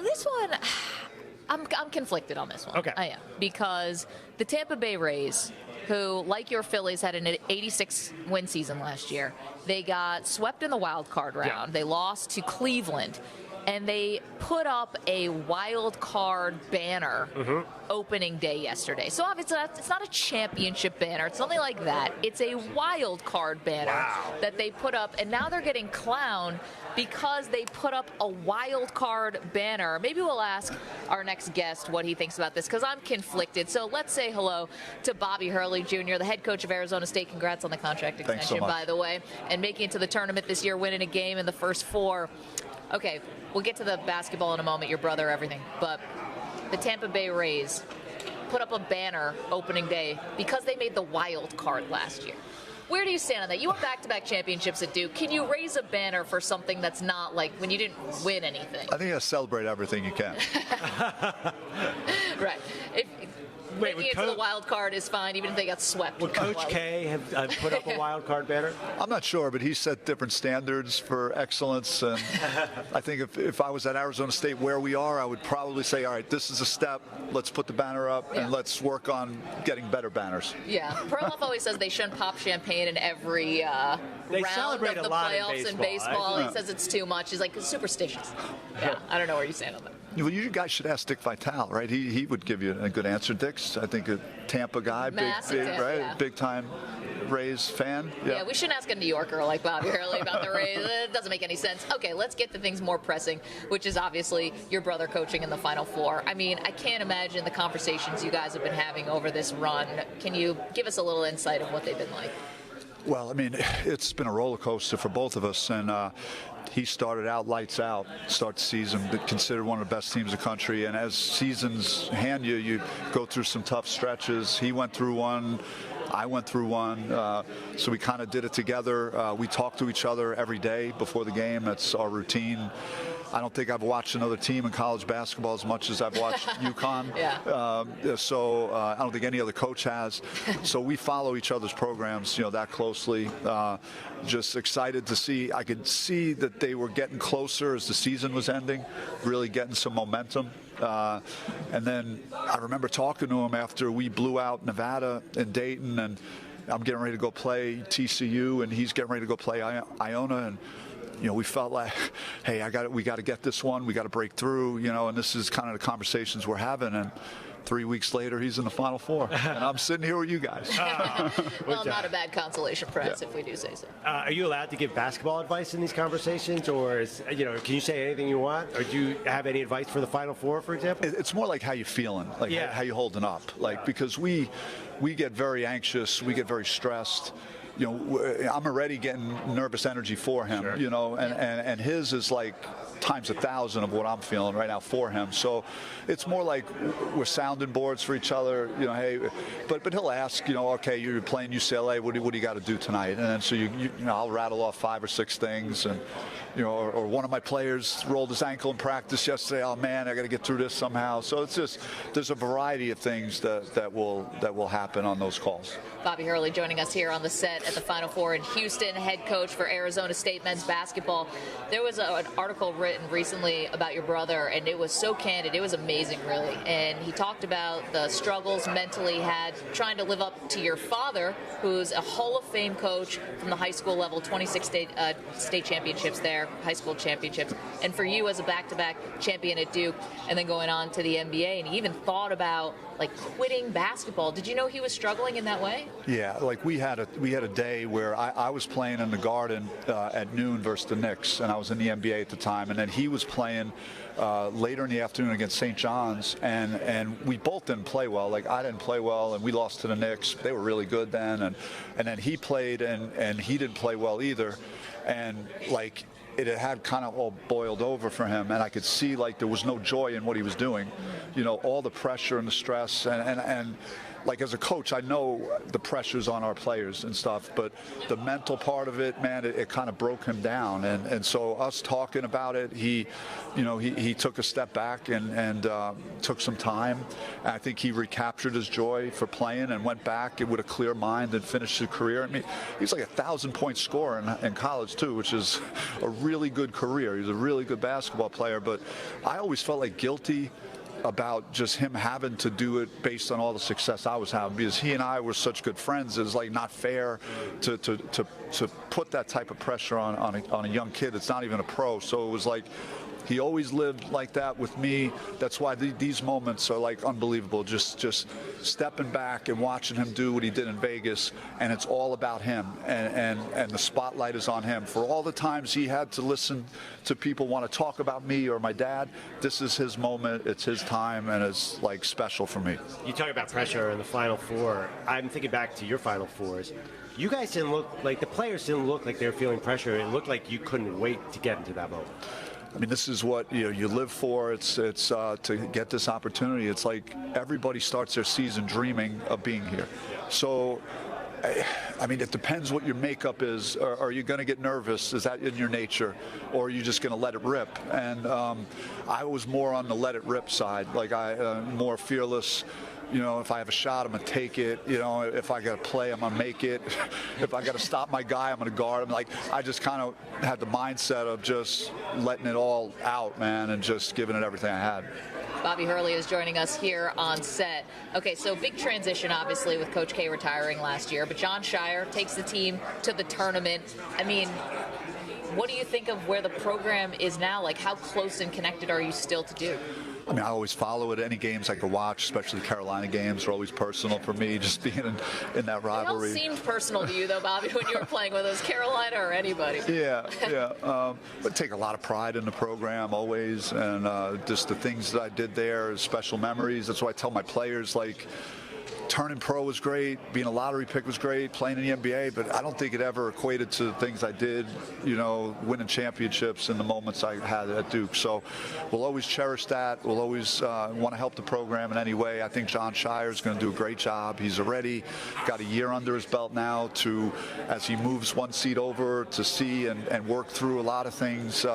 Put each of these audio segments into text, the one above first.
this one, I'm conflicted on this one. Okay. I am. Because the Tampa Bay Rays, who, like your Phillies, had an 86-win season last year, they got swept in the wild card round. Yeah. They lost to Cleveland. And they put up a wild card banner opening day yesterday. So obviously it's not a championship banner. It's nothing like that. It's a wild card banner that they put up. And now they're getting clowned because they put up a wild card banner. Maybe we'll ask our next guest what he thinks about this, because I'm conflicted. So let's say hello to Bobby Hurley Jr., the head coach of Arizona State. Congrats on the contract extension, by the way. And making it to the tournament this year, winning a game in the first 4. Okay, we'll get to the basketball in a moment, your brother, everything. But the Tampa Bay Rays put up a banner opening day because they made the wild card last year. Where do you stand on that? You won back-to-back championships at Duke. Can you raise a banner for something that's not like when you didn't win anything? I think you got to celebrate everything you can. Right. Making it to the wild card is fine, even if they got swept. Would Coach K have put up a wild card banner? I'm not sure, but he set different standards for excellence. And I think if I was at Arizona State where we are, I would probably say, all right, this is a step. Let's put the banner up and let's work on getting better banners. Yeah. Perloff always says they shouldn't pop champagne in every round of the playoffs in baseball. He says it's too much. He's like, it's superstitious. Yeah. I don't know where you stand on that. Well, you guys should ask Dick Vitale, right? He would give you a good answer. Dick's, I think, a Tampa guy, big time Rays fan. Yeah, we shouldn't ask a New Yorker like Bobby Hurley about the Rays. It doesn't make any sense. Okay, let's get to things more pressing, which is obviously your brother coaching in the Final Four. I mean, I can't imagine the conversations you guys have been having over this run. Can you give us a little insight of what they've been like? Well, I mean, it's been a roller coaster for both of us, and he started out lights out, start the season, considered one of the best teams in the country, and as seasons hand you, you go through some tough stretches. He went through one, I went through one, so we kind of did it together. We talk to each other every day before the game. That's our routine. I don't think I've watched another team in college basketball as much as I've watched UConn. So I don't think any other coach has. So we follow each other's programs, that closely. Just excited to see. I could see that they were getting closer as the season was ending, really getting some momentum. And then I remember talking to him after we blew out Nevada and Dayton, and I'm getting ready to go play TCU, and he's getting ready to go play Iona, and we felt like, hey, we got to get this one. We got to break through, and this is kind of the conversations we're having. And 3 weeks later, he's in the Final Four, and I'm sitting here with you guys. Well, not a bad consolation prize, if we do say so. Are you allowed to give basketball advice in these conversations, or can you say anything you want, or do you have any advice for the Final Four, for example? It's more like how you feeling, how you holding up, because we get very anxious, we get very stressed. I'm already getting nervous energy for him, and his is like times 1,000 of what I'm feeling right now for him. So it's more like we're sounding boards for each other, hey, but he'll ask, okay, you're playing UCLA, what do you got to do tonight? And then so I'll rattle off 5 or 6 things, and or one of my players rolled his ankle in practice yesterday. Oh man, I got to get through this somehow. So it's just there's a variety of things that will happen on those calls. Bobby Hurley joining us here on the set at the Final Four in Houston, head coach for Arizona State men's basketball. There was an article written recently about your brother, and it was so candid. It was amazing, really. And he talked about the struggles mentally he had trying to live up to your father, who's a Hall of Fame coach from the high school level, 26 state championships there, high school championships. And for you as a back-to-back champion at Duke and then going on to the NBA, and he even thought about quitting basketball. Did you know he was struggling in that way? Yeah, we had a day where I was playing in the Garden at noon versus the Knicks, and I was in the NBA at the time, and then he was playing later in the afternoon against St. John's, and we both didn't play well. I didn't play well, and we lost to the Knicks. They were really good then, and then he played, and he didn't play well either, and it had kind of all boiled over for him, and I could see there was no joy in what he was doing, all the pressure and the stress, and like as a coach, I know the pressure's on our players and stuff, but the mental part of it, man, it kind of broke him down. And so us talking about it, he took a step back and took some time. I think he recaptured his joy for playing and went back with a clear mind and finished his career. I mean, he's like a 1,000-point scorer in college too, which is a really good career. He's a really good basketball player, but I always felt like guilty about just him having to do it based on all the success I was having, because he and I were such good friends. It's like not fair to put that type of pressure on a young kid that's not even a pro. So it was like he always lived like that with me. That's why these moments are like unbelievable. Just stepping back and watching him do what he did in Vegas, and it's all about him, and the spotlight is on him. For all the times he had to listen to people want to talk about me or my dad, this is his moment. It's his time, and it's like special for me. You talk about pressure in the Final Four. I'm thinking back to your Final Fours. You guys didn't look like, the players didn't look like they were feeling pressure. It looked like you couldn't wait to get into that moment. I mean, this is what you live for. It's to get this opportunity. It's like everybody starts their season dreaming of being here. So, I mean, it depends what your makeup is. Are you going to get nervous? Is that in your nature? Or are you just going to let it rip? And I was more on the let it rip side. Like more fearless. You know, if I have a shot, I'm going to take it. You know, if I got to play, I'm going to make it. If I got to stop my guy, I'm going to guard him. Like, I just kind of had the mindset of just letting it all out, man, and just giving it everything I had. Bobby Hurley is joining us here on set. Okay, so big transition, obviously, with Coach K retiring last year. But Jon Scheyer takes the team to the tournament. I mean, what do you think of where the program is now? Like, how close and connected are you still to Duke? I mean, I always follow it. Any games I could watch, especially the Carolina games, are always personal for me, just being in that rivalry. It all seemed personal to you, though, Bobby, when you were playing with us, Carolina or anybody. Yeah. But take a lot of pride in the program always, and just the things that I did there, special memories. That's why I tell my players, like, turning pro was great, being a lottery pick was great, playing in the NBA, but I don't think it ever equated to the things I did, you know, winning championships and the moments I had at Duke. So we'll always cherish that. We'll always want to help the program in any way. I think Jon Scheyer is going to do a great job. He's already got a year under his belt now to, as he moves one seat over, to see and work through a lot of things.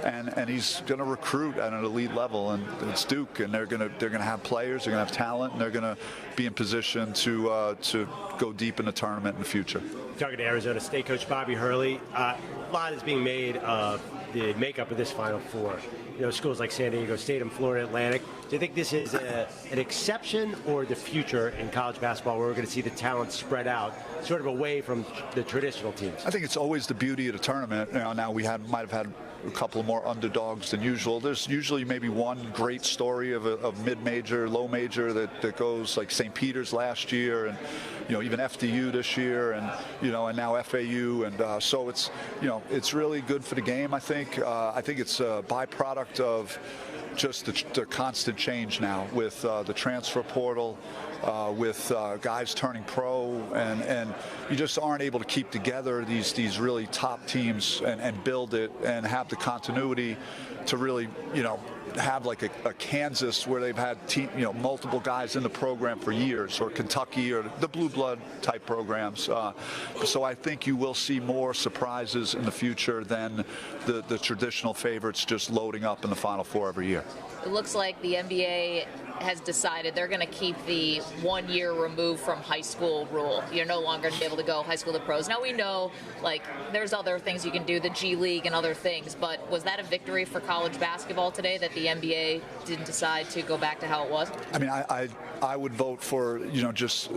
And he's going to recruit at an elite level, and it's Duke, and they're going to have players, they're going to have talent, and they're going to be in position to go deep in the tournament in the future. Talking to Arizona State coach Bobby Hurley, a lot is being made of the makeup of this Final Four. You know, schools like San Diego State and Florida Atlantic. Do you think this is an exception or the future in college basketball, where we're going to see the talent spread out, sort of away from the traditional teams? I think it's always the beauty of the tournament. You know, now we might have had a couple more underdogs than usual. There's usually maybe one great story of mid-major, low-major that goes, like St. Peter's last year, and you know, even FDU this year, and you know, and now FAU, and so it's, you know, it's really good for the game. I think it's a byproduct of just the constant change now with the transfer portal, with guys turning pro, and you just aren't able to keep together these really top teams and build it and have the continuity to really, you know, have like a Kansas where they've had multiple guys in the program for years, or Kentucky, or the blue blood type programs. So I think you will see more surprises in the future than the traditional favorites just loading up in the Final Four every year. It looks like the NBA has decided they're going to keep the 1 year removed from high school rule. You're no longer going to be able to go high school to pros. Now we know, like, there's other things you can do, the G League and other things, but was that a victory for college basketball today that the NBA didn't decide to go back to how it was? I mean, I would vote for, you know, just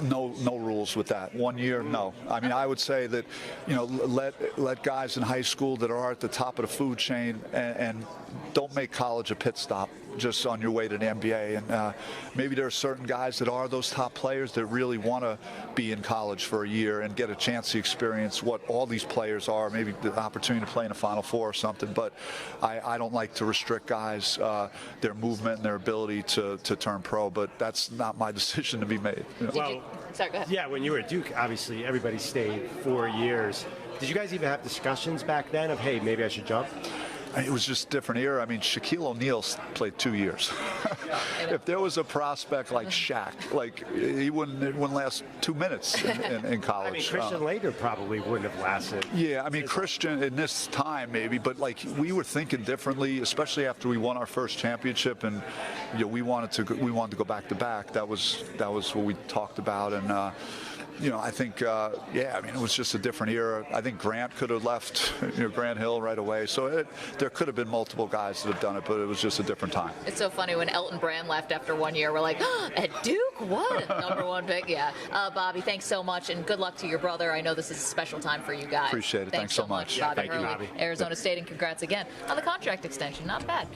no rules with that. 1 year, no. I mean, I would say that, you know, let guys in high school that are at the top of the food chain and don't make college a pit stop just on your way to the NBA. And maybe there are certain guys that are those top players that really want to be in college for a year and get a chance to experience what all these players are, maybe the opportunity to play in a Final Four or something. But I don't like to restrict guys, their movement and their ability to turn pro, but that's not my decision to be made. You know? Well, sorry, go ahead. Yeah, when you were at Duke, obviously everybody stayed 4 years. Did you guys even have discussions back then of, hey, maybe I should jump? it was just a different era. I mean, Shaquille O'Neal played 2 years. If there was a prospect like Shaq, like it wouldn't last 2 minutes in college. I mean, Christian Laettner probably wouldn't have lasted. Yeah, I mean, Christian in this time maybe, but like we were thinking differently, especially after we won our first championship, and we wanted to go back to back. That was what we talked about, and I think I mean, it was just a different era. I think Grant could have left, Grant Hill right away. So there could have been multiple guys that have done it, but it was just a different time. It's so funny when Elton Brand left after 1 year. We're like, at Duke, what? #1 pick, yeah. Bobby, thanks so much, and good luck to your brother. I know this is a special time for you guys. Appreciate it. Thanks so much. Bobby Thank you, Hurley, Bobby. Arizona State, and congrats again on the contract extension. Not bad.